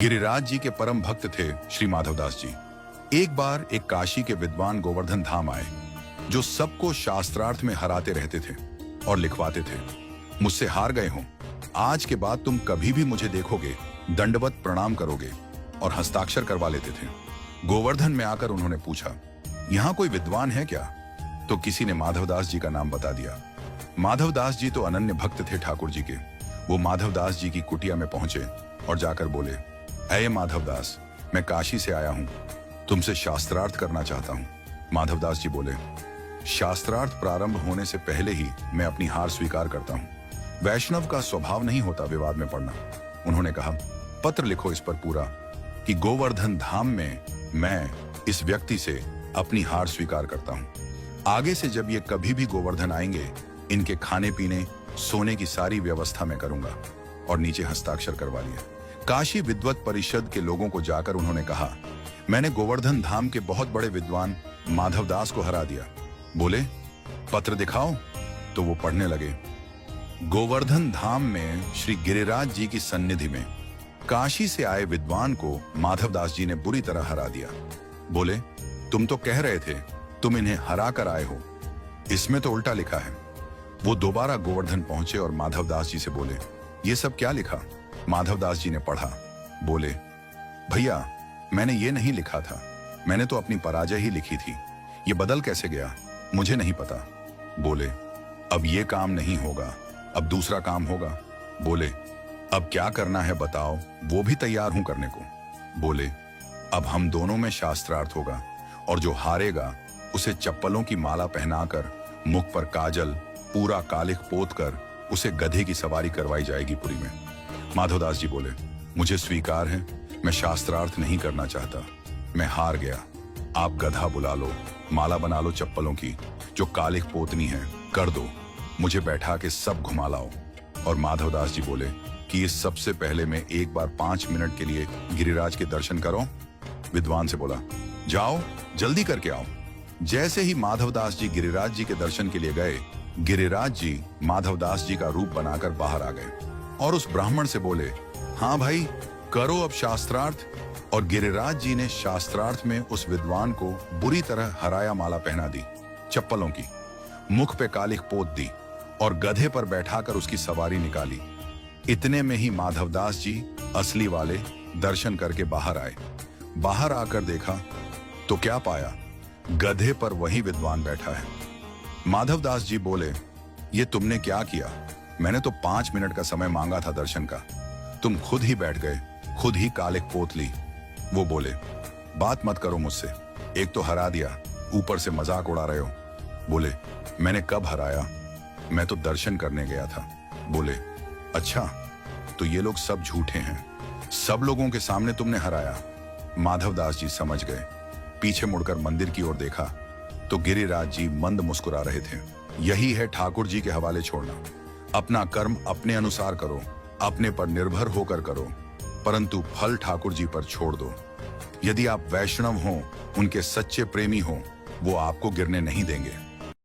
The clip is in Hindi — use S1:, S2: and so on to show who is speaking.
S1: गिरिराज जी के परम भक्त थे श्री माधवदास जी। एक बार एक काशी के विद्वान गोवर्धन धाम आए, जो सबको शास्त्रार्थ में हराते रहते थे और लिखवाते थे, मुझसे हार गए हो, आज के बाद तुम कभी भी मुझे देखोगे दंडवत प्रणाम करोगे, और हस्ताक्षर करवा लेते थे। गोवर्धन में आकर उन्होंने पूछा, यहाँ कोई विद्वान है क्या? तो किसी ने माधवदास जी का नाम बता दिया। माधवदास जी तो अनन्य भक्त थे ठाकुर जी के। वो माधवदास जी की कुटिया में पहुंचे और जाकर बोले, अये माधवदास, मैं काशी से आया हूं, तुमसे शास्त्रार्थ करना चाहता हूं। माधवदास जी बोले, शास्त्रार्थ प्रारंभ होने से पहले ही मैं अपनी हार स्वीकार करता हूं। वैष्णव का स्वभाव नहीं होता विवाद में पड़ना। उन्होंने कहा, पत्र लिखो इस पर पूरा कि गोवर्धन धाम में मैं इस व्यक्ति से अपनी हार स्वीकार करता हूं। आगे से जब ये कभी भी गोवर्धन आएंगे, इनके खाने पीने सोने की सारी व्यवस्था मैं करूंगा। और नीचे हस्ताक्षर करवा लिया। काशी विद्वत परिषद के लोगों को जाकर उन्होंने कहा, मैंने गोवर्धन धाम के बहुत बड़े विद्वान माधवदास को हरा दिया। बोले, पत्र दिखाओ। तो वो पढ़ने लगे, गोवर्धन धाम में श्री गिरिराज जी की सन्निधि में काशी से आए विद्वान को माधवदास जी ने बुरी तरह हरा दिया। बोले, तुम तो कह रहे थे तुम इन्हें हरा कर आए हो, इसमें तो उल्टा लिखा है। वो दोबारा गोवर्धन पहुंचे और माधवदास जी से बोले, ये सब क्या लिखा? माधवदास जी ने पढ़ा। बोले, भैया, मैंने ये नहीं लिखा था, मैंने तो अपनी पराजय ही लिखी थी। ये बदल कैसे गया मुझे नहीं पता। बोले, अब ये काम नहीं होगा, अब दूसरा काम होगा। बोले, अब क्या करना है बताओ, वो भी तैयार हूं करने को। बोले, अब हम दोनों में शास्त्रार्थ होगा, और जो हारेगा उसे चप्पलों की माला पहनाकर, मुख पर काजल, पूरा कालिख पोत कर उसे गधे की सवारी करवाई जाएगी पुरी में। माधवदास जी बोले, मुझे स्वीकार है, मैं शास्त्रार्थ नहीं करना चाहता, मैं हार गया। आप गधा बुला लो, माला बना लो चप्पलों की, जो कालिख पोतनी है कर दो, मुझे बैठा के सब घुमा लाओ। और माधवदास जी बोले कि इस सबसे पहले मैं एक बार 5 मिनट के लिए गिरिराज के दर्शन करो। विद्वान से बोला, जाओ जल्दी करके आओ। जैसे ही माधवदास जी गिरिराज जी के दर्शन के लिए गए, गिरिराज जी माधवदास जी का रूप बनाकर बाहर आ गए और उस ब्राह्मण से बोले, हाँ भाई, करो अब शास्त्रार्थ। और गिरिराज जी ने शास्त्रार्थ में उस विद्वान को बुरी तरह हराया, माला पहना दी चप्पलों की, मुख पे कालिख पोत दी और गधे पर बैठाकर उसकी सवारी निकाली। इतने में ही माधवदास जी असली वाले दर्शन करके बाहर आए। बाहर आकर देखा तो क्या पाया, गधे पर वही विद्वान बैठा है। माधवदास जी बोले, ये तुमने क्या किया? मैंने तो 5 मिनट का समय मांगा था दर्शन का, तुम खुद ही बैठ गए, खुद ही कालिख पोत ली। वो बोले, बात मत करो मुझसे, एक तो हरा दिया, ऊपर से मजाक उड़ा रहे हो। बोले, मैंने कब हराया? मैं तो दर्शन करने गया था। बोले, अच्छा, तो ये लोग सब झूठे हैं, सब लोगों के सामने तुमने हराया। माधवदास जी समझ गए। पीछे मुड़कर मंदिर की ओर देखा तो गिरिराज जी मंद मुस्कुरा रहे थे। यही है ठाकुर जी के हवाले छोड़ना। अपना कर्म अपने अनुसार करो, अपने पर निर्भर होकर करो, परंतु फल ठाकुर जी पर छोड़ दो। यदि आप वैष्णव हो, उनके सच्चे प्रेमी हो, वो आपको गिरने नहीं देंगे।